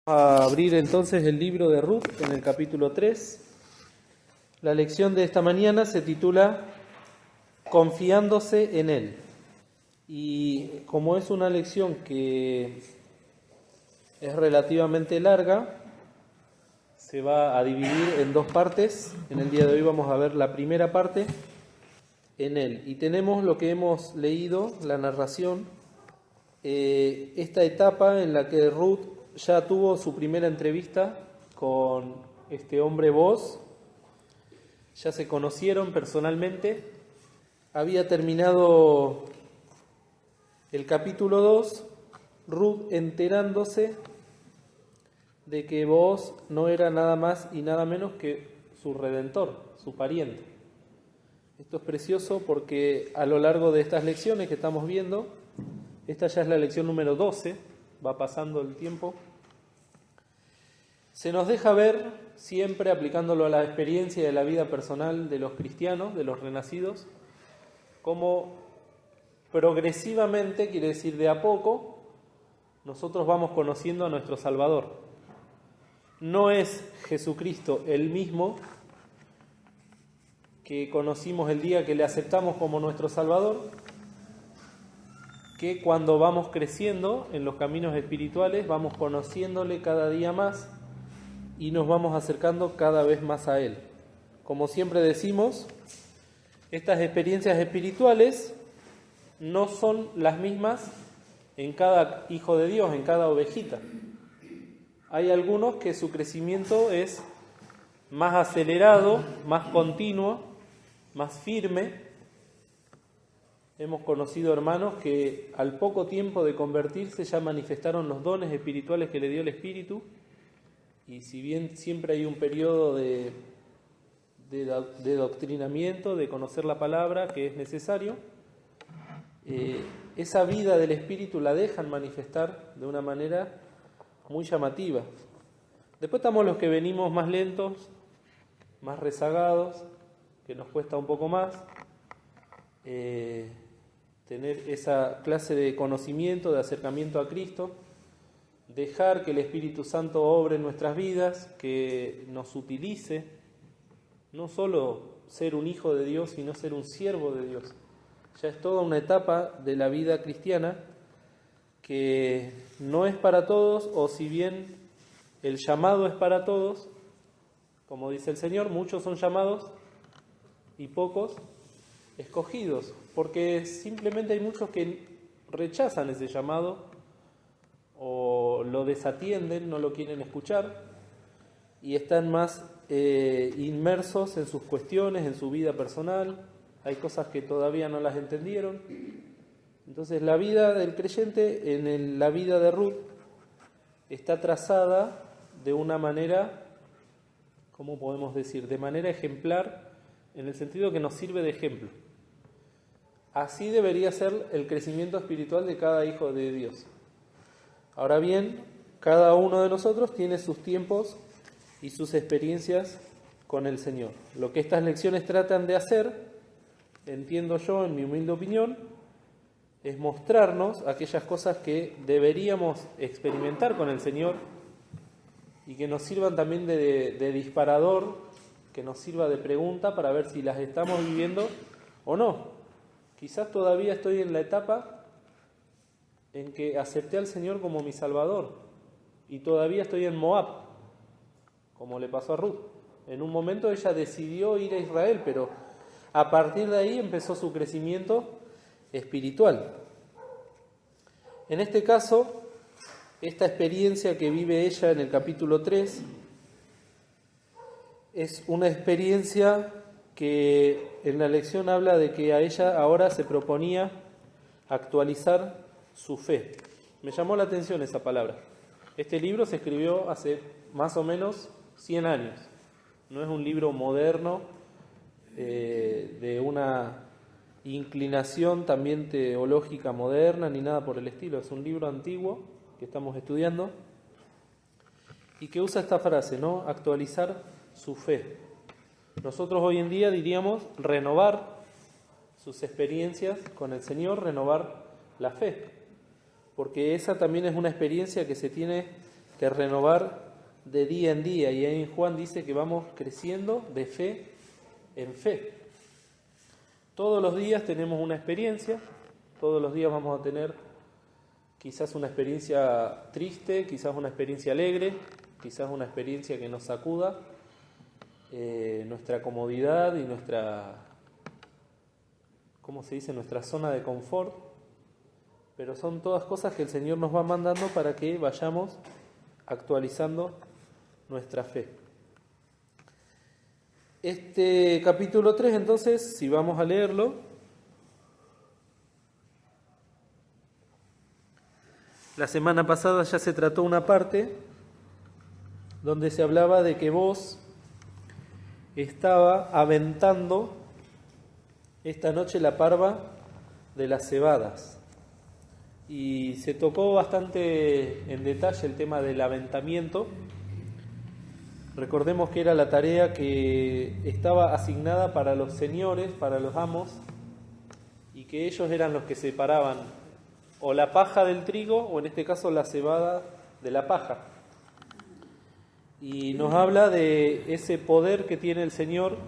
A abrir entonces el libro de Ruth en el capítulo 3. La lección de esta mañana se titula Confiándose en Él. Y como es una lección que es relativamente larga, se va a dividir en dos partes. En el día de hoy vamos a ver la primera parte, en Él. Y tenemos lo que hemos leído, la narración, esta etapa en la que Ruth ya tuvo su primera entrevista con este hombre Boaz, ya se conocieron personalmente, había terminado el capítulo 2, Ruth enterándose de que Boaz no era nada más y nada menos que su redentor, su pariente. Esto es precioso porque a lo largo de estas lecciones que estamos viendo, esta ya es la lección número 12, va pasando el tiempo, se nos deja ver, siempre aplicándolo a la experiencia de la vida personal de los cristianos, de los renacidos, cómo progresivamente, quiere decir de a poco, nosotros vamos conociendo a nuestro Salvador. No es Jesucristo el mismo que conocimos el día que le aceptamos como nuestro Salvador, que cuando vamos creciendo en los caminos espirituales, vamos conociéndole cada día más y nos vamos acercando cada vez más a Él. Como siempre decimos, estas experiencias espirituales no son las mismas en cada hijo de Dios, en cada ovejita. Hay algunos que su crecimiento es más acelerado, más continuo, más firme. Hemos conocido hermanos que al poco tiempo de convertirse ya manifestaron los dones espirituales que le dio el Espíritu, y si bien siempre hay un periodo de doctrinamiento, de conocer la palabra que es necesario, esa vida del Espíritu la dejan manifestar de una manera muy llamativa. Después estamos los que venimos más lentos, más rezagados, que nos cuesta un poco más tener esa clase de conocimiento, de acercamiento a Cristo, dejar que el Espíritu Santo obre en nuestras vidas, que nos utilice, no solo ser un hijo de Dios, sino ser un siervo de Dios. Ya es toda una etapa de la vida cristiana que no es para todos, o si bien el llamado es para todos, como dice el Señor, muchos son llamados y pocos escogidos, porque simplemente hay muchos que rechazan ese llamado o lo desatienden, no lo quieren escuchar y están más inmersos en sus cuestiones, en su vida personal. Hay cosas que todavía no las entendieron. Entonces la vida del creyente en la vida de Ruth está trazada de una manera, ¿cómo podemos decir? De manera ejemplar, en el sentido que nos sirve de ejemplo. Así debería ser el crecimiento espiritual de cada hijo de Dios. Ahora bien, cada uno de nosotros tiene sus tiempos y sus experiencias con el Señor. Lo que estas lecciones tratan de hacer, entiendo yo, en mi humilde opinión, es mostrarnos aquellas cosas que deberíamos experimentar con el Señor y que nos sirvan también de disparador, que nos sirva de pregunta para ver si las estamos viviendo o no. Quizás todavía estoy en la etapa en que acepté al Señor como mi Salvador y todavía estoy en Moab, como le pasó a Ruth. En un momento ella decidió ir a Israel, pero a partir de ahí empezó su crecimiento espiritual. En este caso, esta experiencia que vive ella en el capítulo 3 es una experiencia que en la lección habla de que a ella ahora se proponía actualizar su fe. Me llamó la atención esa palabra. Este libro se escribió hace más o menos 100 años. No es un libro moderno de una inclinación también teológica moderna ni nada por el estilo. Es un libro antiguo que estamos estudiando y que usa esta frase, ¿no? Actualizar su fe. Nosotros hoy en día diríamos renovar sus experiencias con el Señor, renovar la fe, porque esa también es una experiencia que se tiene que renovar de día en día. Y ahí en Juan dice que vamos creciendo de fe en fe. Todos los días tenemos una experiencia, todos los días vamos a tener quizás una experiencia triste, quizás una experiencia alegre, quizás una experiencia que nos sacuda nuestra comodidad y nuestra, ¿cómo se dice?, nuestra zona de confort. Pero son todas cosas que el Señor nos va mandando para que vayamos actualizando nuestra fe. Este capítulo 3, entonces, si vamos a leerlo, la semana pasada ya se trató una parte donde se hablaba de que vos estaba aventando esta noche la parva de las cebadas. Y se tocó bastante en detalle el tema del aventamiento. Recordemos que era la tarea que estaba asignada para los señores, para los amos, y que ellos eran los que separaban o la paja del trigo, o en este caso la cebada de la paja. Y nos habla de ese poder que tiene el Señor,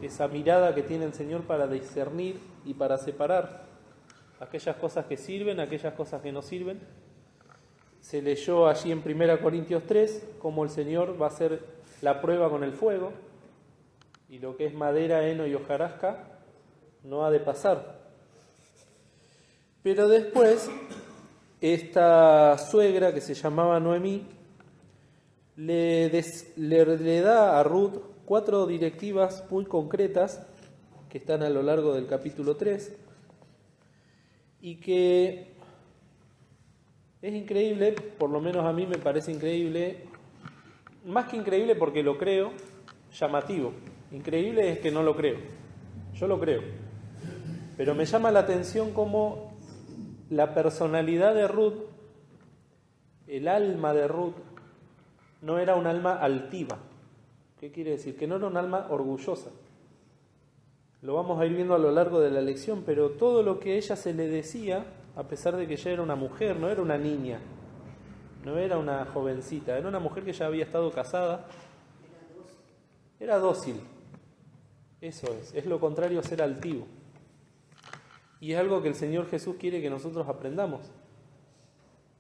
esa mirada que tiene el Señor para discernir y para separar aquellas cosas que sirven, aquellas cosas que no sirven. Se leyó allí en 1 Corintios 3 cómo el Señor va a hacer la prueba con el fuego, y lo que es madera, heno y hojarasca no ha de pasar. Pero después, esta suegra que se llamaba Noemí le da a Ruth 4 directivas muy concretas que están a lo largo del capítulo 3 y que es increíble, por lo menos a mí me parece increíble, más que increíble porque lo creo, llamativo. Increíble es que no lo creo, yo lo creo, pero me llama la atención cómo la personalidad de Ruth, el alma de Ruth, no era un alma altiva. ¿Qué quiere decir? Que no era un alma orgullosa. Lo vamos a ir viendo a lo largo de la lección, pero todo lo que a ella se le decía, a pesar de que ella era una mujer, no era una niña, no era una jovencita, era una mujer que ya había estado casada, era dócil. Eso es lo contrario a ser altivo. Y es algo que el Señor Jesús quiere que nosotros aprendamos.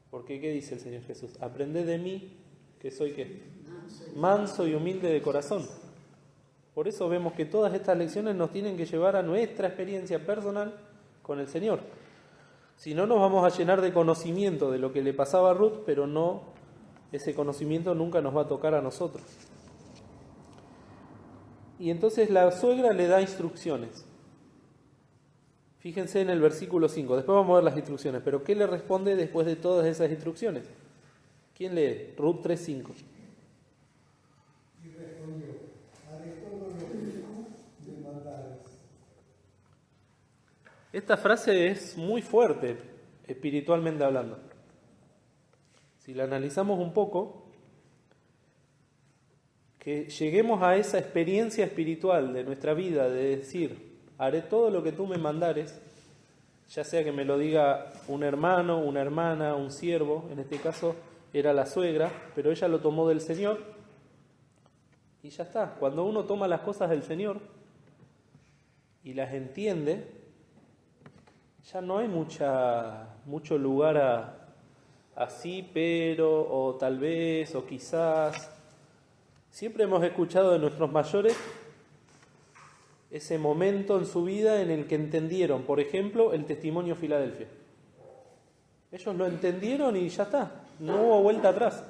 Porque ¿qué dice el Señor Jesús? Aprended de mí, que soy ¿qué? Manso y humilde de corazón. Por eso vemos que todas estas lecciones nos tienen que llevar a nuestra experiencia personal con el Señor. Si no, nos vamos a llenar de conocimiento de lo que le pasaba a Ruth, pero no, ese conocimiento nunca nos va a tocar a nosotros. Y entonces la suegra le da instrucciones. Fíjense en el versículo 5, después vamos a ver las instrucciones, pero ¿qué le responde después de todas esas instrucciones? ¿Quién lee? Ruth 3:5. Y respondió: haré todo lo que tú me mandares. Esta frase es muy fuerte, espiritualmente hablando. Si la analizamos un poco, que lleguemos a esa experiencia espiritual de nuestra vida, de decir, haré todo lo que tú me mandares, ya sea que me lo diga un hermano, una hermana, un siervo, en este caso era la suegra, pero ella lo tomó del Señor, y ya está. Cuando uno toma las cosas del Señor y las entiende, ya no hay mucho lugar a sí, pero, o tal vez, o quizás. Siempre hemos escuchado de nuestros mayores ese momento en su vida en el que entendieron, por ejemplo, el testimonio Filadelfia. Ellos lo entendieron y ya está, no hubo vuelta atrás.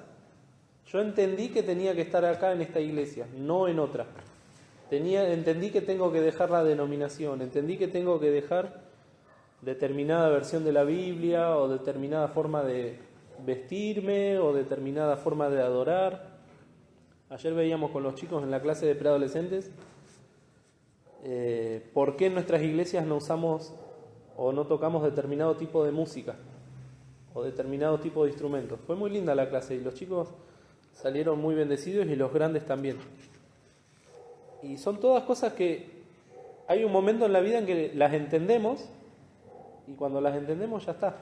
Yo entendí que tenía que estar acá en esta iglesia, no en otra. Entendí que tengo que dejar la denominación, entendí que tengo que dejar determinada versión de la Biblia o determinada forma de vestirme o determinada forma de adorar. Ayer veíamos con los chicos en la clase de preadolescentes por qué en nuestras iglesias no usamos o no tocamos determinado tipo de música o determinado tipo de instrumentos. Fue muy linda la clase y los chicos salieron muy bendecidos y los grandes también. Y son todas cosas que hay un momento en la vida en que las entendemos y cuando las entendemos ya está.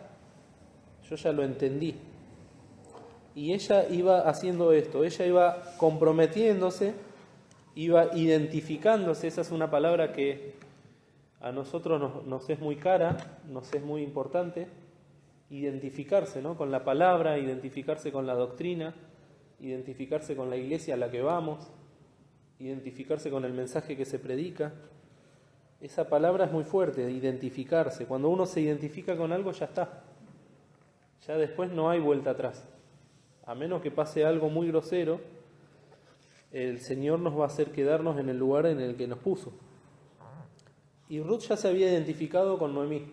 Yo ya lo entendí. Y ella iba haciendo esto, ella iba comprometiéndose, iba identificándose. Esa es una palabra que a nosotros nos es muy cara, nos es muy importante, identificarse, ¿no? Con la palabra, identificarse con la doctrina, identificarse con la iglesia a la que vamos, identificarse con el mensaje que se predica. Esa palabra es muy fuerte, identificarse. Cuando uno se identifica con algo, ya está. Ya después no hay vuelta atrás. A menos que pase algo muy grosero, el Señor nos va a hacer quedarnos en el lugar en el que nos puso. Y Ruth ya se había identificado con Noemí.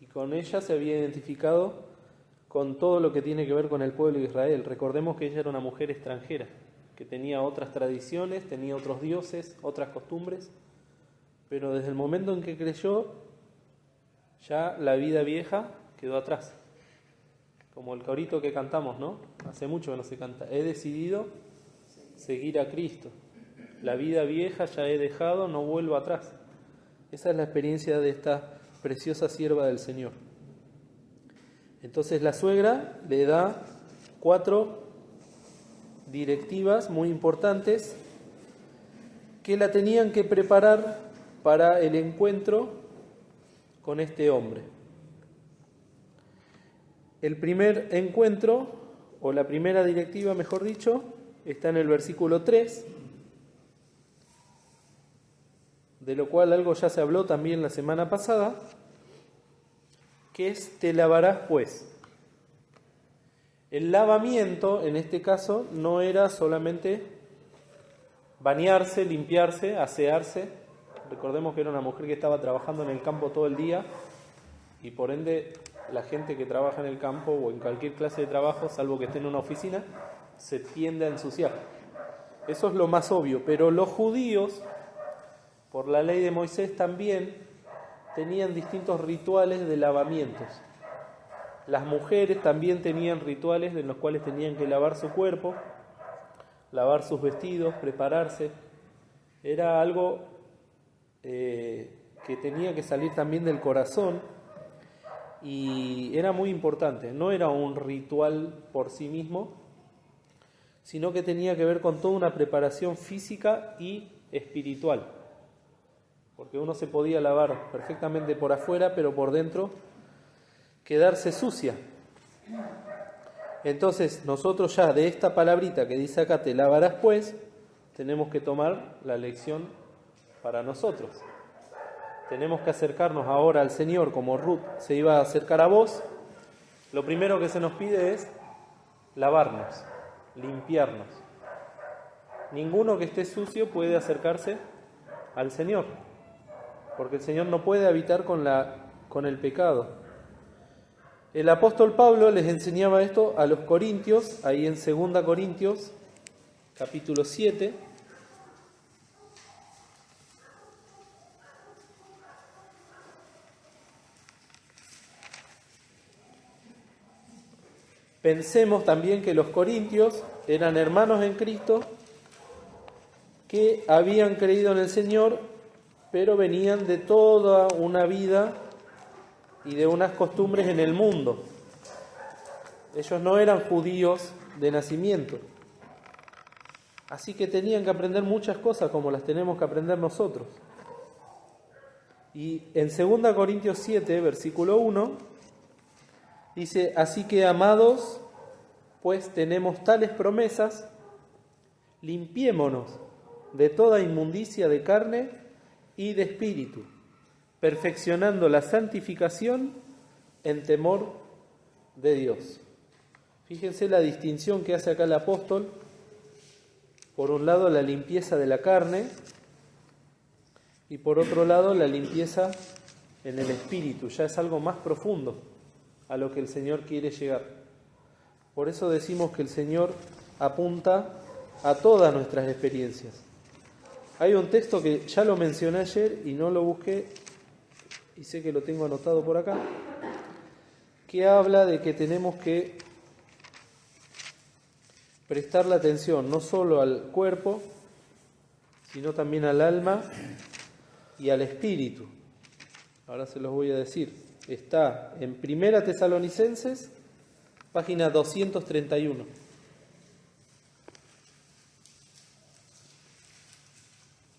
Y con ella se había identificado con todo lo que tiene que ver con el pueblo de Israel. Recordemos que ella era una mujer extranjera, que tenía otras tradiciones, tenía otros dioses, otras costumbres. Pero desde el momento en que creyó, ya la vida vieja quedó atrás. Como el corito que cantamos, ¿no? Hace mucho que no se canta. He decidido seguir a Cristo. La vida vieja ya he dejado, no vuelvo atrás. Esa es la experiencia de esta preciosa sierva del Señor. Entonces la suegra le da 4 directivas muy importantes que la tenían que preparar para el encuentro con este hombre. El primer encuentro, o la primera directiva, mejor dicho, está en el versículo 3, de lo cual algo ya se habló también la semana pasada, que es: te lavarás pues. El lavamiento, en este caso, no era solamente bañarse, limpiarse, asearse. Recordemos que era una mujer que estaba trabajando en el campo todo el día, y por ende la gente que trabaja en el campo o en cualquier clase de trabajo, salvo que esté en una oficina, se tiende a ensuciar. Eso es lo más obvio, pero los judíos, por la ley de Moisés, también tenían distintos rituales de lavamientos. Las mujeres también tenían rituales en los cuales tenían que lavar su cuerpo, lavar sus vestidos, prepararse. Era algo que tenía que salir también del corazón y era muy importante. No era un ritual por sí mismo, sino que tenía que ver con toda una preparación física y espiritual. Porque uno se podía lavar perfectamente por afuera, pero por dentro quedarse sucia. Entonces nosotros ya de esta palabrita que dice acá, te lavarás pues, tenemos que tomar la lección para nosotros. Tenemos que acercarnos ahora al Señor como Ruth se iba a acercar a vos. Lo primero que se nos pide es lavarnos, limpiarnos. Ninguno que esté sucio puede acercarse al Señor, porque el Señor no puede habitar con el pecado. El apóstol Pablo les enseñaba esto a los corintios, ahí en 2 Corintios, capítulo 7. Pensemos también que los corintios eran hermanos en Cristo que habían creído en el Señor, pero venían de toda una vida y de unas costumbres en el mundo. Ellos no eran judíos de nacimiento. Así que tenían que aprender muchas cosas como las tenemos que aprender nosotros. Y en 2 Corintios 7, versículo 1, dice: así que, amados, pues tenemos tales promesas, limpiémonos de toda inmundicia de carne y de espíritu, perfeccionando la santificación en temor de Dios. Fíjense la distinción que hace acá el apóstol. Por un lado, la limpieza de la carne, y por otro lado, la limpieza en el espíritu. Ya es algo más profundo a lo que el Señor quiere llegar. Por eso decimos que el Señor apunta a todas nuestras experiencias. Hay un texto que ya lo mencioné ayer y no lo busqué, y sé que lo tengo anotado por acá, que habla de que tenemos que prestarle atención no solo al cuerpo, sino también al alma y al espíritu. Ahora se los voy a decir. Está en 1 Tesalonicenses, Página 231.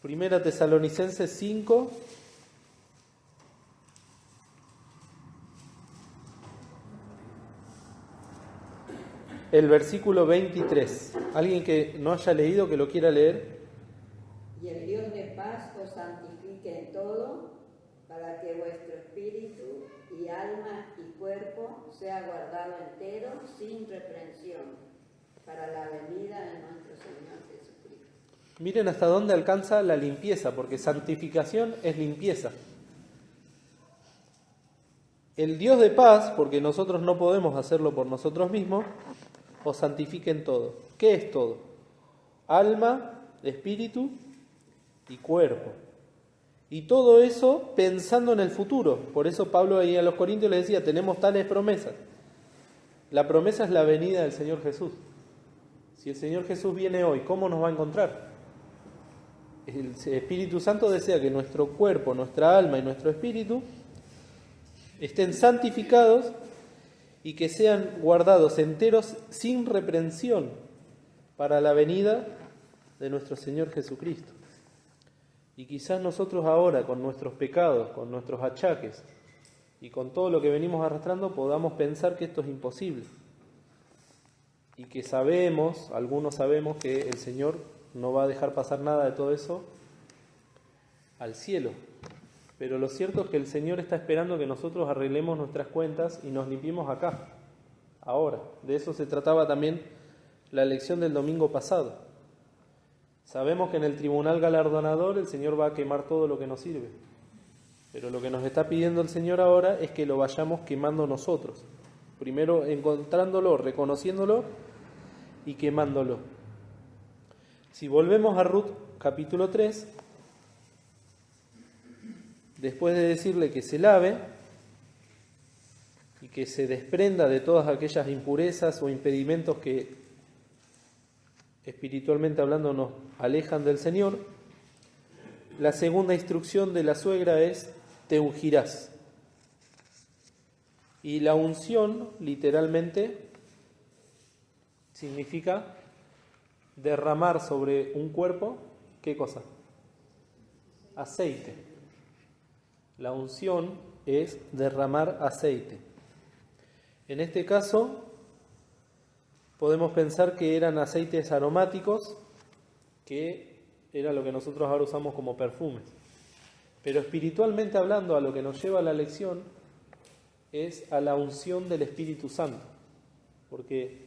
Primera Tesalonicenses 5. El versículo 23. Alguien que no haya leído, que lo quiera leer. Y el Dios de paz os santifique en todo, para que vuestro espíritu y alma y cuerpo sea guardado entero, sin reprensión, para la venida de nuestro Señor Jesucristo. Miren hasta dónde alcanza la limpieza, porque santificación es limpieza. El Dios de paz, porque nosotros no podemos hacerlo por nosotros mismos, os santifique en todo. ¿Qué es todo? Alma, espíritu y cuerpo. Y todo eso pensando en el futuro. Por eso Pablo ahí a los Corintios les decía, tenemos tales promesas. La promesa es la venida del Señor Jesús. Si el Señor Jesús viene hoy, ¿cómo nos va a encontrar? El Espíritu Santo desea que nuestro cuerpo, nuestra alma y nuestro espíritu estén santificados y que sean guardados enteros sin reprensión para la venida de nuestro Señor Jesucristo. Y quizás nosotros ahora, con nuestros pecados, con nuestros achaques y con todo lo que venimos arrastrando, podamos pensar que esto es imposible. Y que sabemos, algunos sabemos, que el Señor no va a dejar pasar nada de todo eso al cielo. Pero lo cierto es que el Señor está esperando que nosotros arreglemos nuestras cuentas y nos limpiemos acá, ahora. De eso se trataba también la lección del domingo pasado. Sabemos que en el tribunal galardonador el Señor va a quemar todo lo que nos sirve. Pero lo que nos está pidiendo el Señor ahora es que lo vayamos quemando nosotros. Primero encontrándolo, reconociéndolo y quemándolo. Si volvemos a Ruth capítulo 3, después de decirle que se lave y que se desprenda de todas aquellas impurezas o impedimentos que espiritualmente hablando nos alejan del Señor, la segunda instrucción de la suegra es: te ungirás. Y la unción literalmente significa derramar sobre un cuerpo, ¿qué cosa? Aceite. La unción es derramar aceite. En este caso, podemos pensar que eran aceites aromáticos, que era lo que nosotros ahora usamos como perfumes. Pero espiritualmente hablando, a lo que nos lleva la lección es a la unción del Espíritu Santo. Porque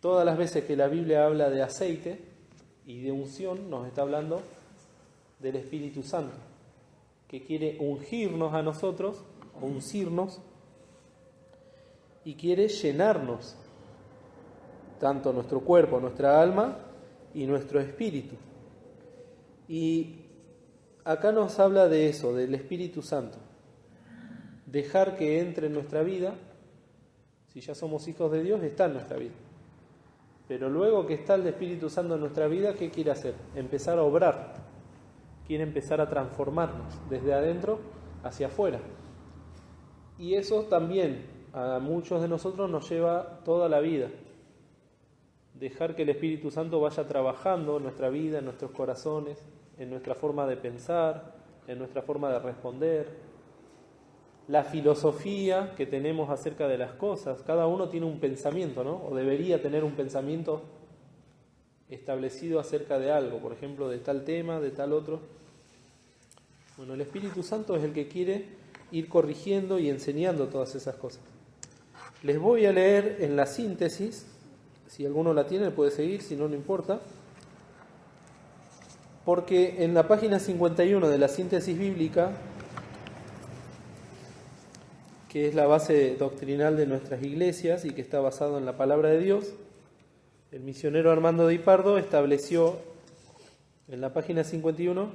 todas las veces que la Biblia habla de aceite y de unción, nos está hablando del Espíritu Santo, que quiere ungirnos a nosotros, uncirnos, y quiere llenarnos, tanto nuestro cuerpo, nuestra alma y nuestro espíritu. Y acá nos habla de eso, del Espíritu Santo. Dejar que entre en nuestra vida, si ya somos hijos de Dios, está en nuestra vida. Pero luego que está el Espíritu Santo en nuestra vida, ¿qué quiere hacer? Empezar a obrar. Quiere empezar a transformarnos desde adentro hacia afuera. Y eso también a muchos de nosotros nos lleva toda la vida. Dejar que el Espíritu Santo vaya trabajando en nuestra vida, en nuestros corazones, en nuestra forma de pensar, en nuestra forma de responder. La filosofía que tenemos acerca de las cosas. Cada uno tiene un pensamiento, ¿no? O debería tener un pensamiento establecido acerca de algo, por ejemplo, de tal tema, de tal otro. Bueno, el Espíritu Santo es el que quiere ir corrigiendo y enseñando todas esas cosas. Les voy a leer en la síntesis, si alguno la tiene puede seguir, si no, no importa, porque en la página 51 de la síntesis bíblica, que es la base doctrinal de nuestras iglesias y que está basado en la palabra de Dios, el misionero Armando Di Pardo estableció en la página 51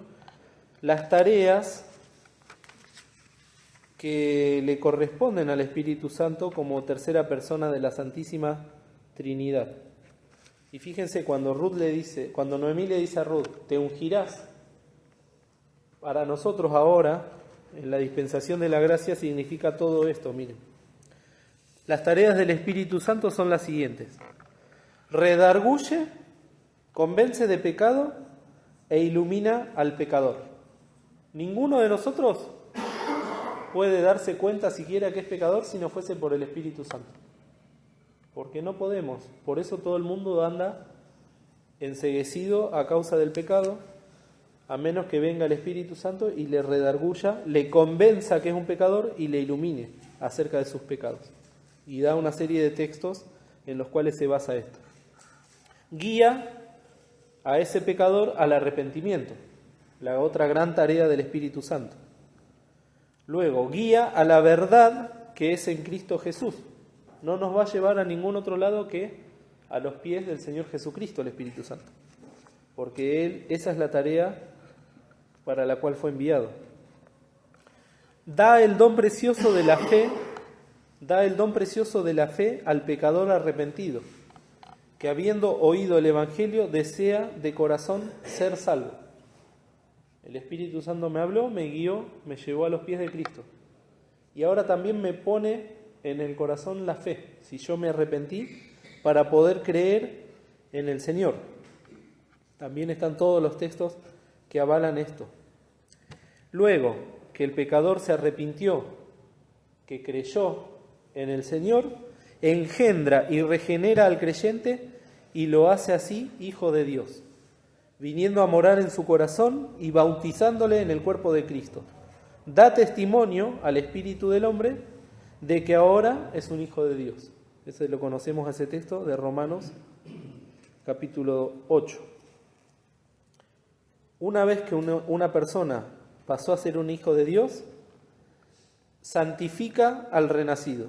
las tareas que le corresponden al Espíritu Santo como tercera persona de la Santísima Trinidad. Y fíjense, cuando Noemí le dice a Ruth, te ungirás, para nosotros ahora, en la dispensación de la gracia, significa todo esto, miren. Las tareas del Espíritu Santo son las siguientes: redarguye, convence de pecado e ilumina al pecador. Ninguno de nosotros puede darse cuenta siquiera que es pecador si no fuese por el Espíritu Santo. Porque no podemos. Por eso todo el mundo anda enceguecido a causa del pecado, a menos que venga el Espíritu Santo y le redarguya, le convenza que es un pecador y le ilumine acerca de sus pecados. Y da una serie de textos en los cuales se basa esto. Guía a ese pecador al arrepentimiento, la otra gran tarea del Espíritu Santo. Luego, guía a la verdad que es en Cristo Jesús. No nos va a llevar a ningún otro lado que a los pies del Señor Jesucristo, el Espíritu Santo. Porque esa es la tarea para la cual fue enviado. Da el don precioso de la fe al pecador arrepentido, que habiendo oído el Evangelio desea de corazón ser salvo. El Espíritu Santo me habló, me guió, me llevó a los pies de Cristo. Y ahora también me pone en el corazón la fe, si yo me arrepentí, para poder creer en el Señor. También están todos los textos que avalan esto. Luego, que el pecador se arrepintió, que creyó en el Señor, engendra y regenera al creyente y lo hace así hijo de Dios, viniendo a morar en su corazón y bautizándole en el cuerpo de Cristo. Da testimonio al espíritu del hombre de que ahora es un hijo de Dios. Ese lo conocemos, ese texto de Romanos capítulo 8. Una vez que una persona pasó a ser un hijo de Dios, santifica al renacido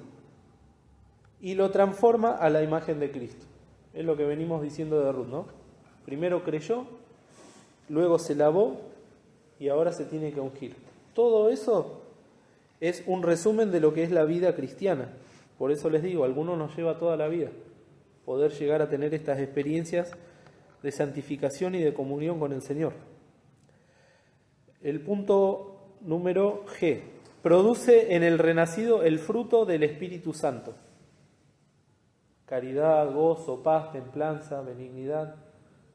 y lo transforma a la imagen de Cristo. Es lo que venimos diciendo de Ruth, ¿no? Primero creyó, luego se lavó y ahora se tiene que ungir. Todo eso es un resumen de lo que es la vida cristiana. Por eso les digo, a algunos nos lleva toda la vida poder llegar a tener estas experiencias de santificación y de comunión con el Señor. El punto número G. Produce en el renacido el fruto del Espíritu Santo. Caridad, gozo, paz, templanza, benignidad.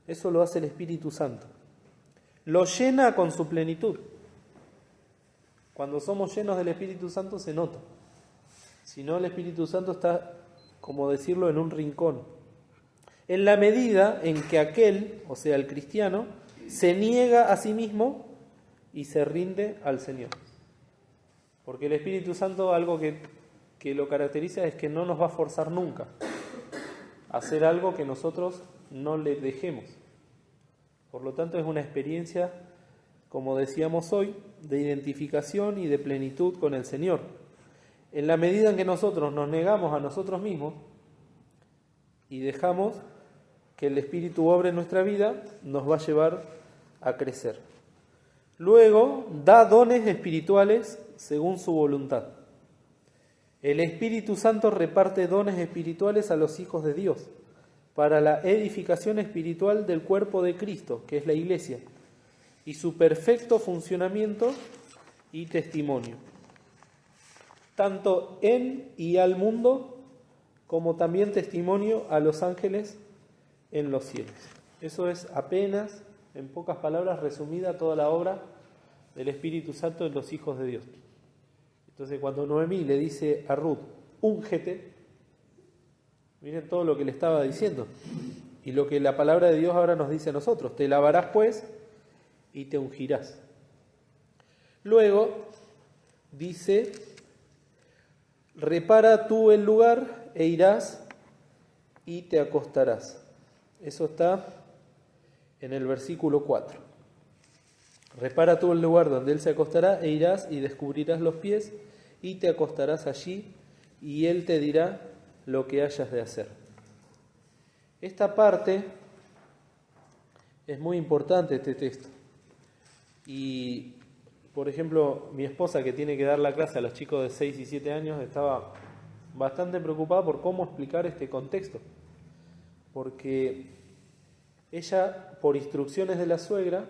Eso lo hace el Espíritu Santo. Lo llena con su plenitud. Cuando somos llenos del Espíritu Santo se nota. Si no, el Espíritu Santo está, como decirlo, en un rincón. En la medida en que aquel, o sea, el cristiano, se niega a sí mismo y se rinde al Señor. Porque el Espíritu Santo, algo que lo caracteriza es que no nos va a forzar nunca a hacer algo que nosotros no le dejemos. Por lo tanto, es una experiencia, como decíamos hoy, de identificación y de plenitud con el Señor. En la medida en que nosotros nos negamos a nosotros mismos y dejamos que el Espíritu obre en nuestra vida, nos va a llevar a crecer. Luego, da dones espirituales según su voluntad. El Espíritu Santo reparte dones espirituales a los hijos de Dios para la edificación espiritual del cuerpo de Cristo, que es la Iglesia, y su perfecto funcionamiento y testimonio, tanto en y al mundo, como también testimonio a los ángeles en los cielos. Eso es apenas, en pocas palabras, resumida toda la obra del Espíritu Santo en los hijos de Dios. Entonces, cuando Noemí le dice a Ruth, úngete, miren todo lo que le estaba diciendo. Y lo que la palabra de Dios ahora nos dice a nosotros, te lavarás pues y te ungirás. Luego dice, repara tú el lugar e irás y te acostarás. Eso está en el versículo 4. Repara tú el lugar donde él se acostará e irás y descubrirás los pies y te acostarás allí y él te dirá lo que hayas de hacer. Esta parte es muy importante, este texto. Y, por ejemplo, mi esposa, que tiene que dar la clase a los chicos de 6 y 7 años, estaba bastante preocupada por cómo explicar este contexto. Porque ella, por instrucciones de la suegra,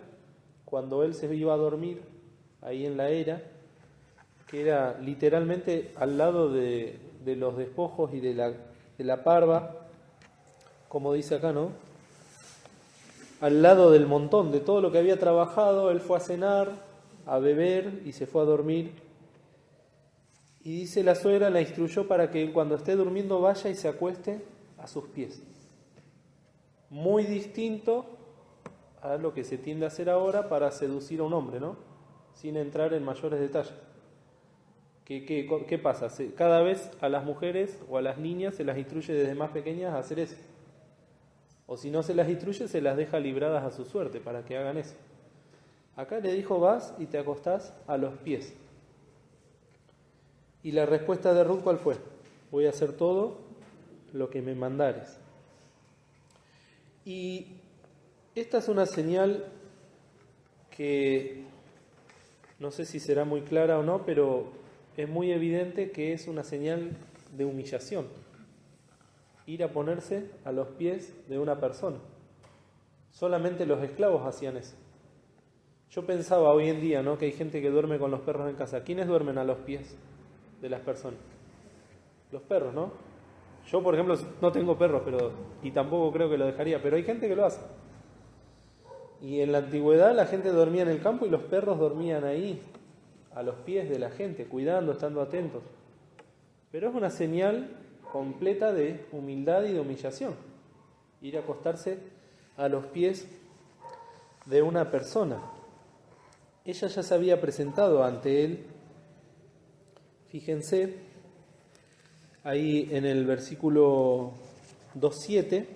cuando él se iba a dormir ahí en la era, que era literalmente al lado de de los despojos y de la parva, como dice acá, ¿no? Al lado del montón, de todo lo que había trabajado, él fue a cenar, a beber y se fue a dormir. Y dice la suegra, la instruyó para que cuando esté durmiendo vaya y se acueste a sus pies. Muy distinto a lo que se tiende a hacer ahora para seducir a un hombre, ¿no? Sin entrar en mayores detalles. ¿Qué pasa? Cada vez a las mujeres o a las niñas se las instruye desde más pequeñas a hacer eso. O si no se las instruye, se las deja libradas a su suerte para que hagan eso. Acá le dijo, vas y te acostás a los pies. Y la respuesta de Ruth, ¿cuál fue? Voy a hacer todo lo que me mandares. Y esta es una señal que no sé si será muy clara o no, pero es muy evidente que es una señal de humillación. Ir a ponerse a los pies de una persona. Solamente los esclavos hacían eso. Yo pensaba hoy en día, ¿no?, que hay gente que duerme con los perros en casa. ¿Quiénes duermen a los pies de las personas? Los perros, ¿no? Yo, por ejemplo, no tengo perros, y tampoco creo que lo dejaría, pero hay gente que lo hace. Y en la antigüedad la gente dormía en el campo y los perros dormían ahí, a los pies de la gente, cuidando, estando atentos. Pero es una señal completa de humildad y de humillación, ir a acostarse a los pies de una persona. Ella ya se había presentado ante él. Fíjense, ahí en el versículo 2:7,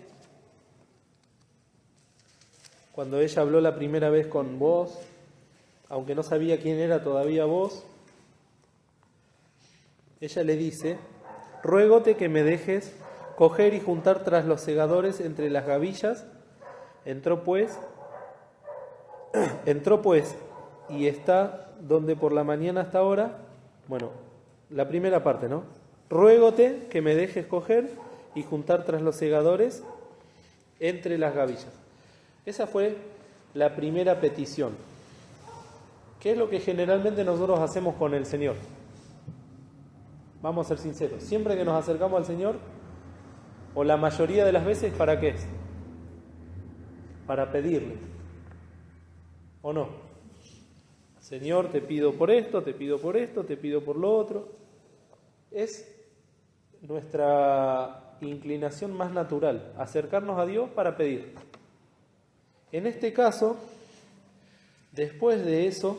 cuando ella habló la primera vez con vos, aunque no sabía quién era todavía vos, ella le dice, ruégote que me dejes coger y juntar tras los segadores entre las gavillas. Entró pues y está donde por la mañana hasta ahora. Bueno, la primera parte, ¿no? Ruégote que me dejes coger y juntar tras los segadores entre las gavillas. Esa fue la primera petición. ¿Qué es lo que generalmente nosotros hacemos con el Señor? Vamos a ser sinceros. Siempre que nos acercamos al Señor, o la mayoría de las veces, ¿para qué es? Para pedirle. ¿O no? Señor, te pido por esto, te pido por esto, te pido por lo otro. Es nuestra inclinación más natural, acercarnos a Dios para pedir. En este caso, después de eso,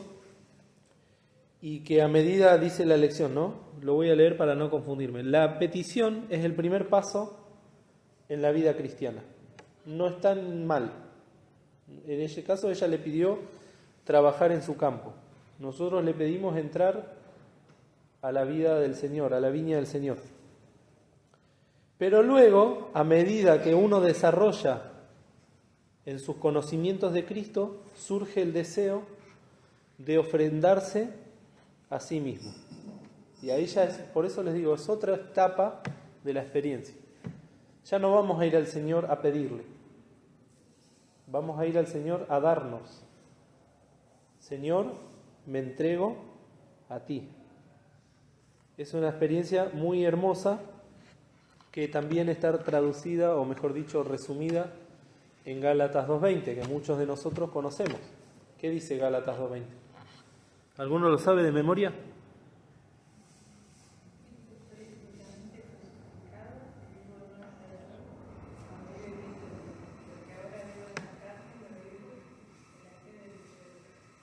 y que a medida, dice la lección, ¿no? Lo voy a leer para no confundirme. La petición es el primer paso en la vida cristiana. No es tan mal. En ese caso ella le pidió trabajar en su campo. Nosotros le pedimos entrar a la vida del Señor, a la viña del Señor. Pero luego, a medida que uno desarrolla en sus conocimientos de Cristo, surge el deseo de ofrendarse a sí mismo. Y ahí ya es, por eso les digo, es otra etapa de la experiencia. Ya no vamos a ir al Señor a pedirle. Vamos a ir al Señor a darnos. Señor, me entrego a ti. Es una experiencia muy hermosa que también está traducida, o mejor dicho, resumida en Gálatas 2:20, que muchos de nosotros conocemos. ¿Qué dice Gálatas 2:20? ¿Alguno lo sabe de memoria?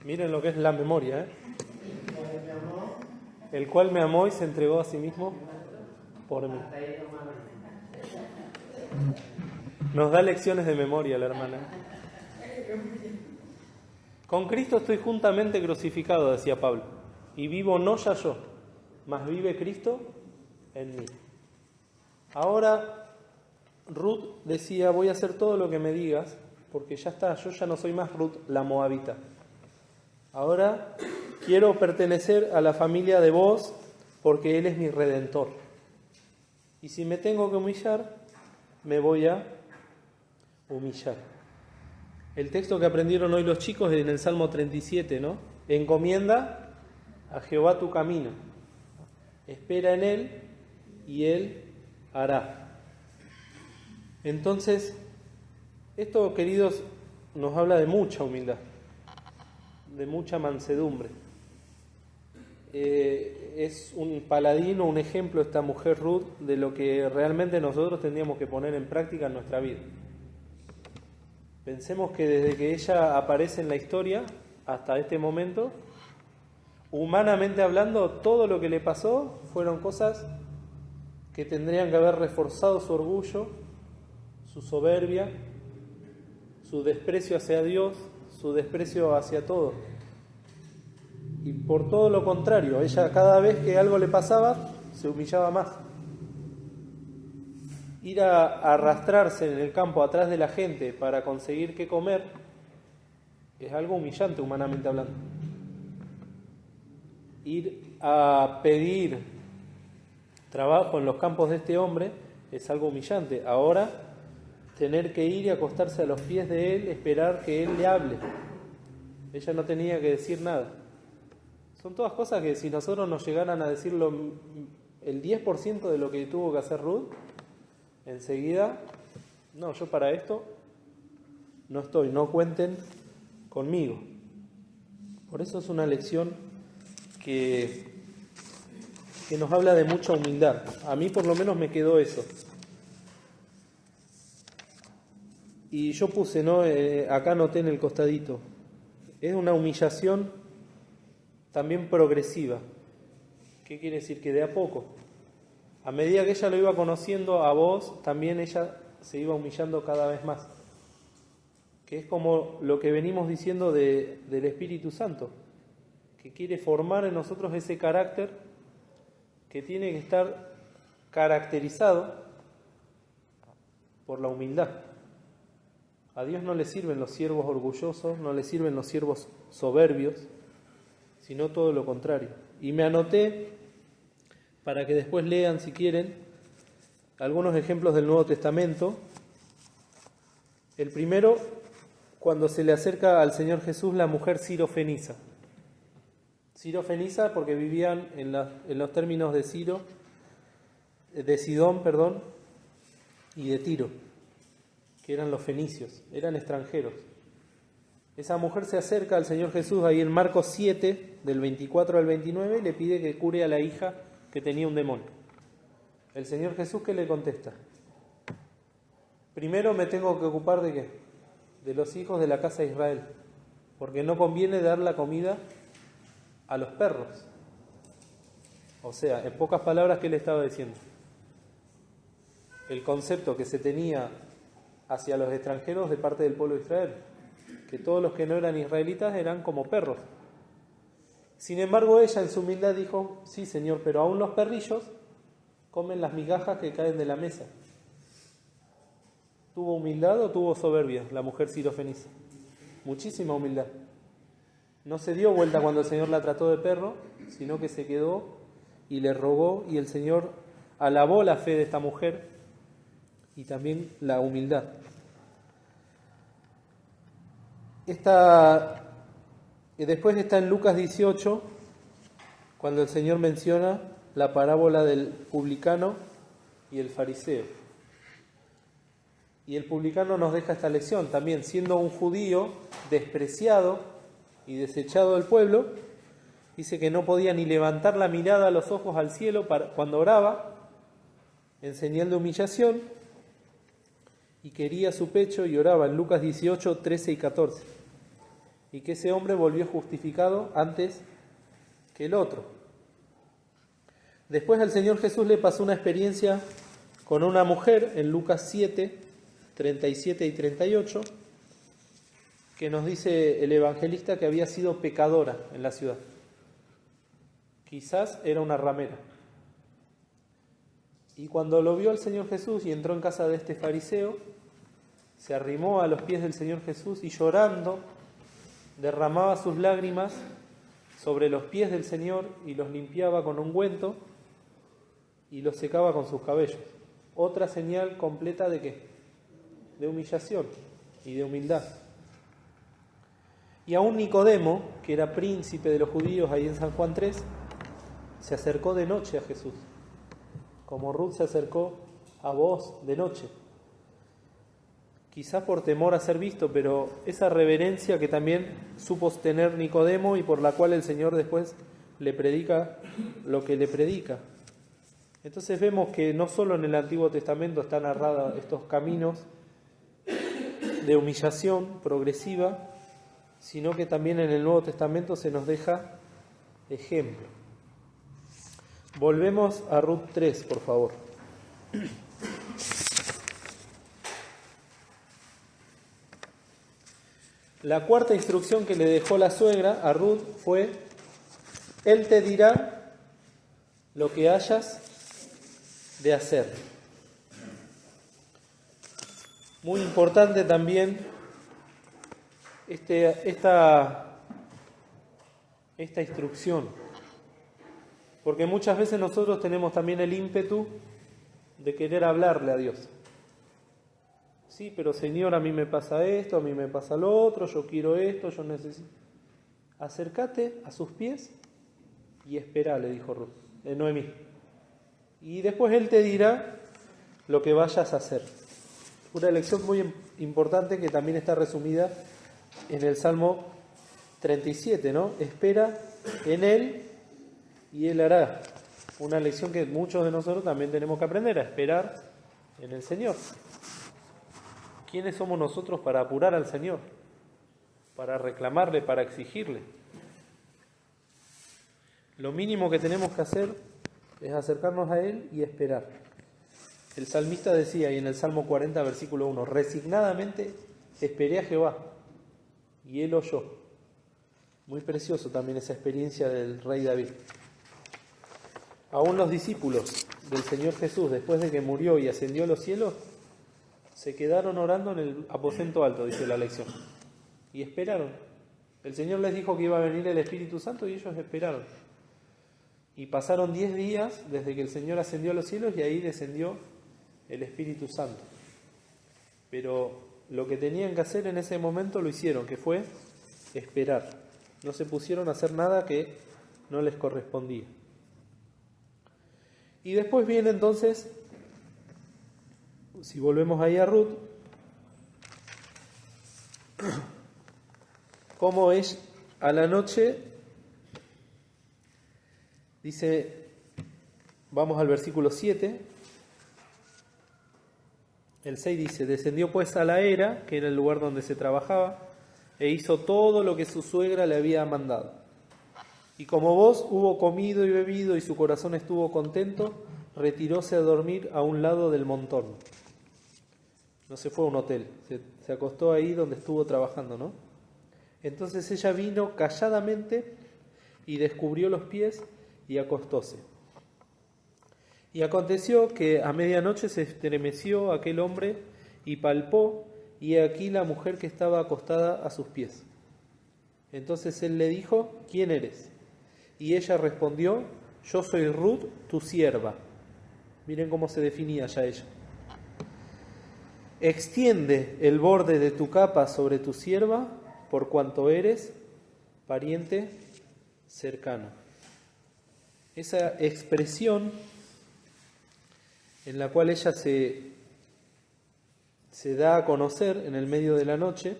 Miren lo que es la memoria, ¿eh? El cual me amó y se entregó a sí mismo por mí. Nos da lecciones de memoria la hermana. Con Cristo estoy juntamente crucificado, decía Pablo, y vivo no ya yo, mas vive Cristo en mí. Ahora Ruth decía, voy a hacer todo lo que me digas, porque ya está, yo ya no soy más Ruth la moabita. Ahora quiero pertenecer a la familia de vos, porque Él es mi Redentor. Y si me tengo que humillar, me voy a humillar. El texto que aprendieron hoy los chicos es en el Salmo 37, ¿no? Encomienda a Jehová tu camino. Espera en Él y Él hará. Entonces, esto, queridos, nos habla de mucha humildad, de mucha mansedumbre. Es un paladino, un ejemplo esta mujer Ruth de lo que realmente nosotros tendríamos que poner en práctica en nuestra vida. Pensemos que desde que ella aparece en la historia hasta este momento, humanamente hablando, todo lo que le pasó fueron cosas que tendrían que haber reforzado su orgullo, su soberbia, su desprecio hacia Dios, su desprecio hacia todo. Y por todo lo contrario, ella cada vez que algo le pasaba, se humillaba más. Ir a arrastrarse en el campo atrás de la gente para conseguir qué comer es algo humillante humanamente hablando. Ir a pedir trabajo en los campos de este hombre es algo humillante. Ahora, tener que ir y acostarse a los pies de él, esperar que él le hable. Ella no tenía que decir nada. Son todas cosas que si nosotros nos llegaran a decir el 10% de lo que tuvo que hacer Ruth, enseguida, no, yo para esto no estoy, no cuenten conmigo. Por eso es una lección que nos habla de mucha humildad. A mí por lo menos me quedó eso. Y yo puse, ¿no? Acá anoté en el costadito, es una humillación también progresiva. ¿Qué quiere decir? Que de a poco, a medida que ella lo iba conociendo a vos, también ella se iba humillando cada vez más. Que es como lo que venimos diciendo del Espíritu Santo, que quiere formar en nosotros ese carácter que tiene que estar caracterizado por la humildad. A Dios no le sirven los siervos orgullosos, no le sirven los siervos soberbios, sino todo lo contrario. Y me anoté, para que después lean si quieren, algunos ejemplos del Nuevo Testamento. El primero, cuando se le acerca al Señor Jesús la mujer sirofenisa. Sirofenisa porque vivían en los términos de Sidón, y de Tiro, que eran los fenicios, eran extranjeros. Esa mujer se acerca al Señor Jesús ahí en Marcos 7, del 24 al 29, y le pide que cure a la hija que tenía un demonio. El Señor Jesús, ¿qué le contesta? Primero me tengo que ocupar ¿de qué? De los hijos de la casa de Israel, porque no conviene dar la comida a los perros. O sea, en pocas palabras, ¿qué le estaba diciendo? El concepto que se tenía hacia los extranjeros de parte del pueblo de Israel, que todos los que no eran israelitas eran como perros. Sin embargo, ella en su humildad dijo, sí, Señor, pero aún los perrillos comen las migajas que caen de la mesa. ¿Tuvo humildad o tuvo soberbia la mujer sirofenisa? Muchísima humildad. No se dio vuelta cuando el Señor la trató de perro, sino que se quedó y le rogó, y el Señor alabó la fe de esta mujer y también la humildad. Después está en Lucas 18, cuando el Señor menciona la parábola del publicano y el fariseo. Y el publicano nos deja esta lección también, siendo un judío despreciado y desechado del pueblo, dice que no podía ni levantar la mirada, los ojos al cielo cuando oraba, en señal de humillación, y quería su pecho y oraba en Lucas 18, 13 y 14. Y que ese hombre volvió justificado antes que el otro. Después al Señor Jesús le pasó una experiencia con una mujer en Lucas 7, 37 y 38, que nos dice el evangelista que había sido pecadora en la ciudad. Quizás era una ramera. Y cuando lo vio el Señor Jesús y entró en casa de este fariseo, se arrimó a los pies del Señor Jesús y llorando derramaba sus lágrimas sobre los pies del Señor y los limpiaba con ungüento y los secaba con sus cabellos. Otra señal completa de ¿qué? De humillación y de humildad. Y aún Nicodemo, que era príncipe de los judíos ahí en San Juan 3, se acercó de noche a Jesús como Ruth se acercó a vos de noche. Quizás por temor a ser visto, pero esa reverencia que también supo tener Nicodemo y por la cual el Señor después le predica lo que le predica. Entonces vemos que no solo en el Antiguo Testamento están narrados estos caminos de humillación progresiva, sino que también en el Nuevo Testamento se nos deja ejemplo. Volvemos a Ruth 3, por favor. La cuarta instrucción que le dejó la suegra a Ruth fue: Él te dirá lo que hayas de hacer. Muy importante también esta instrucción, porque muchas veces nosotros tenemos también el ímpetu de querer hablarle a Dios. Sí, pero Señor, a mí me pasa esto, a mí me pasa lo otro, yo quiero esto, yo necesito. Acércate a sus pies y espera, le dijo Noemí. Y después Él te dirá lo que vayas a hacer. Una lección muy importante que también está resumida en el Salmo 37, ¿no? Espera en Él y Él hará. Una lección que muchos de nosotros también tenemos que aprender, a esperar en el Señor. ¿Quiénes somos nosotros para apurar al Señor? Para reclamarle, para exigirle. Lo mínimo que tenemos que hacer es acercarnos a Él y esperar. El salmista decía, y en el Salmo 40, versículo 1, resignadamente esperé a Jehová, y Él oyó. Muy precioso también esa experiencia del rey David. Aún los discípulos del Señor Jesús, después de que murió y ascendió a los cielos, se quedaron orando en el aposento alto, dice la lección, y esperaron. El Señor les dijo que iba a venir el Espíritu Santo y ellos esperaron. Y pasaron 10 días desde que el Señor ascendió a los cielos y ahí descendió el Espíritu Santo. Pero lo que tenían que hacer en ese momento lo hicieron, que fue esperar. No se pusieron a hacer nada que no les correspondía. Y después viene entonces, si volvemos ahí a Ruth, cómo es a la noche, dice, vamos al versículo 7, el 6 dice, descendió pues a la era, que era el lugar donde se trabajaba, e hizo todo lo que su suegra le había mandado. Y como vos hubo comido y bebido y su corazón estuvo contento, retiróse a dormir a un lado del montón. No se fue a un hotel, se acostó ahí donde estuvo trabajando, ¿no? Entonces ella vino calladamente y descubrió los pies y acostóse. Y aconteció que a medianoche se estremeció aquel hombre y palpó, y he aquí la mujer que estaba acostada a sus pies. Entonces él le dijo, ¿quién eres? Y ella respondió, yo soy Ruth, tu sierva. Miren cómo se definía ya ella. Extiende el borde de tu capa sobre tu sierva, por cuanto eres pariente cercano. Esa expresión en la cual ella se da a conocer en el medio de la noche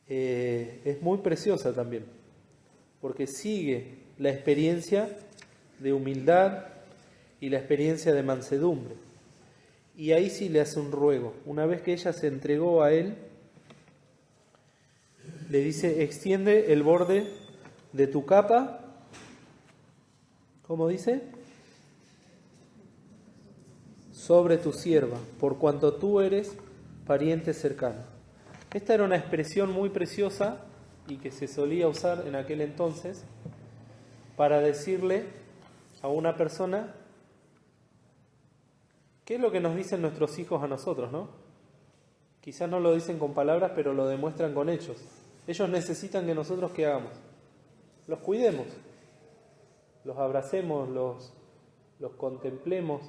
es muy preciosa también, porque sigue la experiencia de humildad y la experiencia de mansedumbre. Y ahí sí le hace un ruego. Una vez que ella se entregó a él, le dice, extiende el borde de tu capa, ¿cómo dice? Sobre tu sierva, por cuanto tú eres pariente cercano. Esta era una expresión muy preciosa y que se solía usar en aquel entonces para decirle a una persona qué es lo que nos dicen nuestros hijos a nosotros, ¿no? Quizás no lo dicen con palabras, pero lo demuestran con hechos. Ellos necesitan que nosotros, ¿qué hagamos? Los cuidemos, los abracemos, los contemplemos,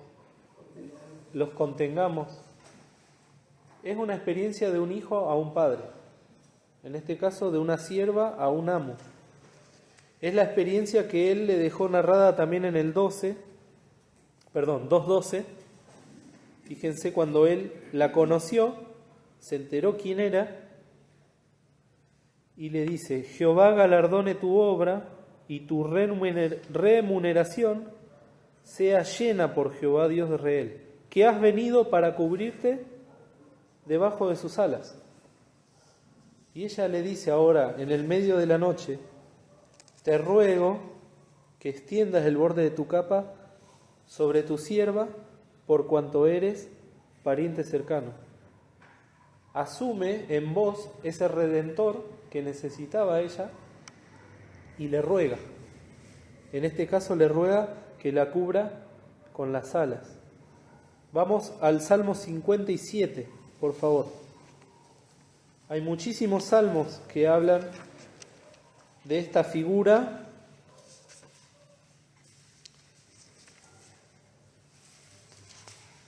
los contengamos. Es una experiencia de un hijo a un padre, en este caso de una sierva a un amo. Es la experiencia que él le dejó narrada también en el 12, 2:12, fíjense, cuando él la conoció, se enteró quién era, y le dice: Jehová galardone tu obra y tu remuneración sea llena por Jehová Dios de Israel, que has venido para cubrirte debajo de sus alas. Y ella le dice ahora, en el medio de la noche: te ruego que extiendas el borde de tu capa sobre tu sierva, por cuanto eres pariente cercano. Asume en vos ese redentor que necesitaba ella y le ruega. En este caso le ruega que la cubra con las alas. Vamos al Salmo 57, por favor. Hay muchísimos salmos que hablan de esta figura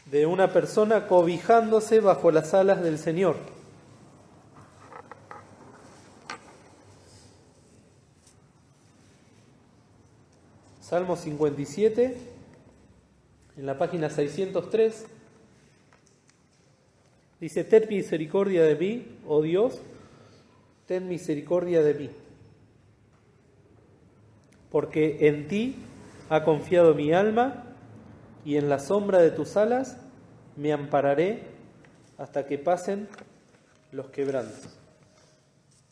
de una persona cobijándose bajo las alas del Señor. Salmo 57, en la página 603, dice: ten misericordia de mí, oh Dios, ten misericordia de mí, porque en ti ha confiado mi alma, y en la sombra de tus alas me ampararé hasta que pasen los quebrantos.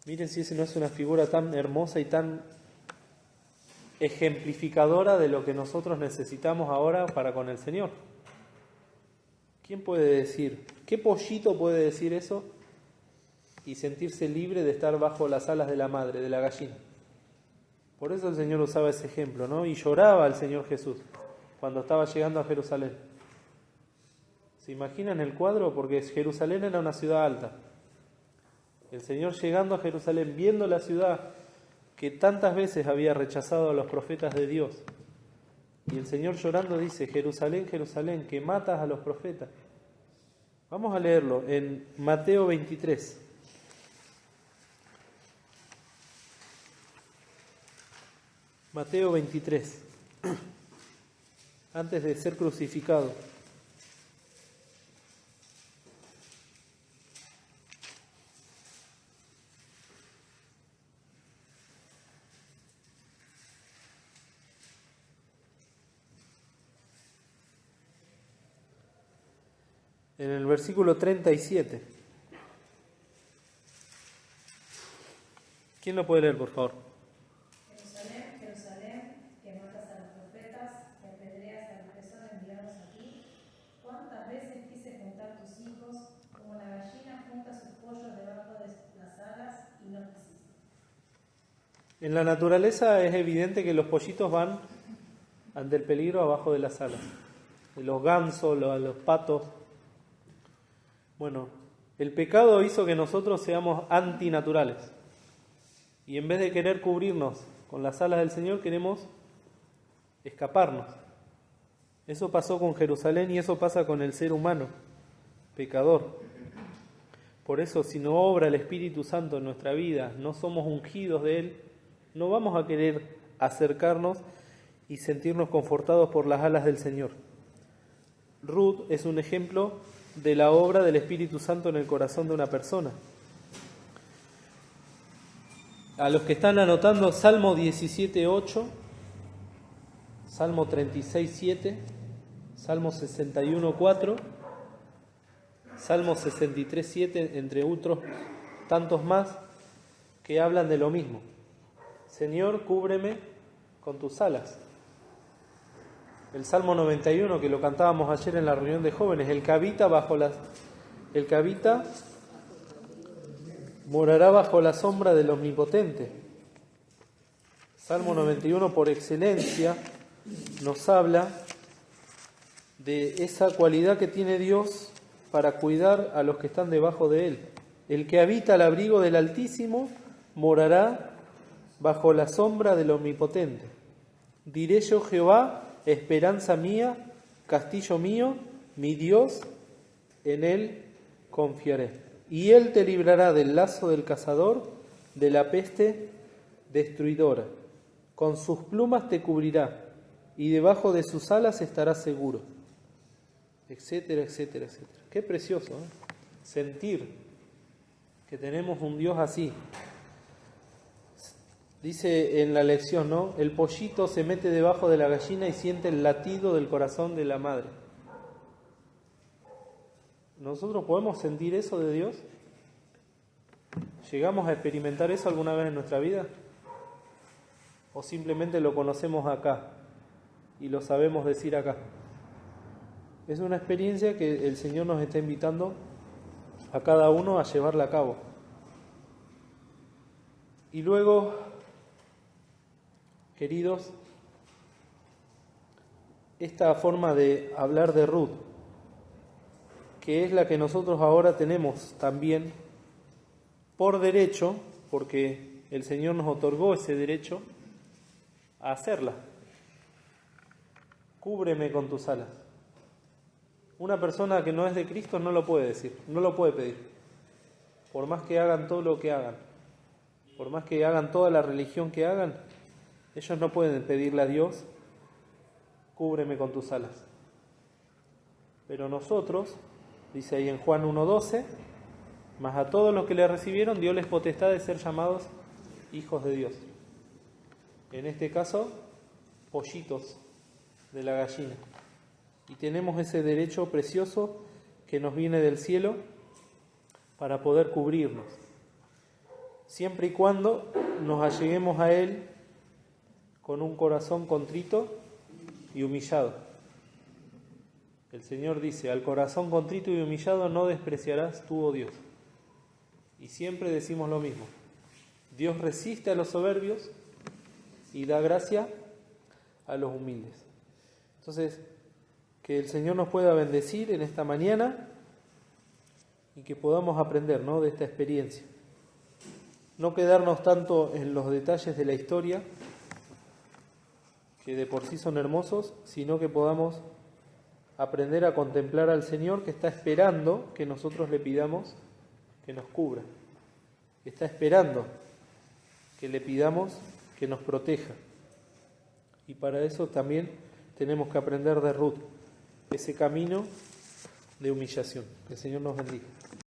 Miren si esa no es una figura tan hermosa y tan ejemplificadora de lo que nosotros necesitamos ahora para con el Señor. ¿Quién puede decir? ¿Qué pollito puede decir eso y sentirse libre de estar bajo las alas de la madre, de la gallina? Por eso el Señor usaba ese ejemplo, ¿no? Y lloraba el Señor Jesús cuando estaba llegando a Jerusalén. ¿Se imaginan el cuadro? Porque Jerusalén era una ciudad alta. El Señor llegando a Jerusalén, viendo la ciudad que tantas veces había rechazado a los profetas de Dios. Y el Señor llorando dice: Jerusalén, Jerusalén, que matas a los profetas. Vamos a leerlo en Mateo 23. Mateo 23. Antes de ser crucificado. En el versículo 37. ¿Quién lo puede leer, por favor? Jerusalén, Jerusalén, que matas a los profetas, que apedreas a los que son enviados a ti. ¿Cuántas veces quise juntar tus hijos, como la gallina junta sus pollos debajo de las alas, y no quisiste? En la naturaleza es evidente que los pollitos van ante el peligro abajo de las alas. Los gansos, los patos. Bueno, el pecado hizo que nosotros seamos antinaturales. Y en vez de querer cubrirnos con las alas del Señor, queremos escaparnos. Eso pasó con Jerusalén y eso pasa con el ser humano, pecador. Por eso, si no obra el Espíritu Santo en nuestra vida, no somos ungidos de Él, no vamos a querer acercarnos y sentirnos confortados por las alas del Señor. Ruth es un ejemplo de la obra del Espíritu Santo en el corazón de una persona. A los que están anotando, Salmo 17:8, Salmo 36:7, Salmo 61:4, Salmo 63:7, entre otros tantos más que hablan de lo mismo. Señor, cúbreme con tus alas. El Salmo 91, que lo cantábamos ayer en la reunión de jóvenes: el que habita morará bajo la sombra del Omnipotente. Salmo 91 por excelencia nos habla de esa cualidad que tiene Dios para cuidar a los que están debajo de Él. El que habita al abrigo del Altísimo morará bajo la sombra del Omnipotente. Diré yo: Jehová, esperanza mía, castillo mío, mi Dios, en Él confiaré. Y Él te librará del lazo del cazador, de la peste destruidora. Con sus plumas te cubrirá, y debajo de sus alas estarás seguro, etcétera, etcétera, etcétera. Qué precioso, ¿eh? Sentir que tenemos un Dios así. Dice en la lección, ¿no? El pollito se mete debajo de la gallina y siente el latido del corazón de la madre. ¿Nosotros podemos sentir eso de Dios? ¿Llegamos a experimentar eso alguna vez en nuestra vida? ¿O simplemente lo conocemos acá y lo sabemos decir acá? Es una experiencia que el Señor nos está invitando a cada uno a llevarla a cabo. Y luego, queridos, esta forma de hablar de Ruth, que es la que nosotros ahora tenemos también por derecho, porque el Señor nos otorgó ese derecho a hacerla. Cúbreme con tus alas. Una persona que no es de Cristo no lo puede decir, no lo puede pedir. Por más que hagan todo lo que hagan, por más que hagan toda la religión que hagan, ellos no pueden pedirle a Dios, cúbreme con tus alas. Pero nosotros, dice ahí en Juan 1:12, mas a todos los que le recibieron dio les potestad de ser llamados hijos de Dios. En este caso, pollitos de la gallina. Y tenemos ese derecho precioso que nos viene del cielo para poder cubrirnos, siempre y cuando nos alleguemos a Él con un corazón contrito y humillado. El Señor dice, al corazón contrito y humillado no despreciarás tú, oh Dios. Y siempre decimos lo mismo, Dios resiste a los soberbios y da gracia a los humildes. Entonces, que el Señor nos pueda bendecir en esta mañana y que podamos aprender, ¿no?, de esta experiencia. No quedarnos tanto en los detalles de la historia, que de por sí son hermosos, sino que podamos aprender a contemplar al Señor que está esperando que nosotros le pidamos que nos cubra. Está esperando que le pidamos que nos proteja. Y para eso también tenemos que aprender de Ruth, ese camino de humillación. Que el Señor nos bendiga.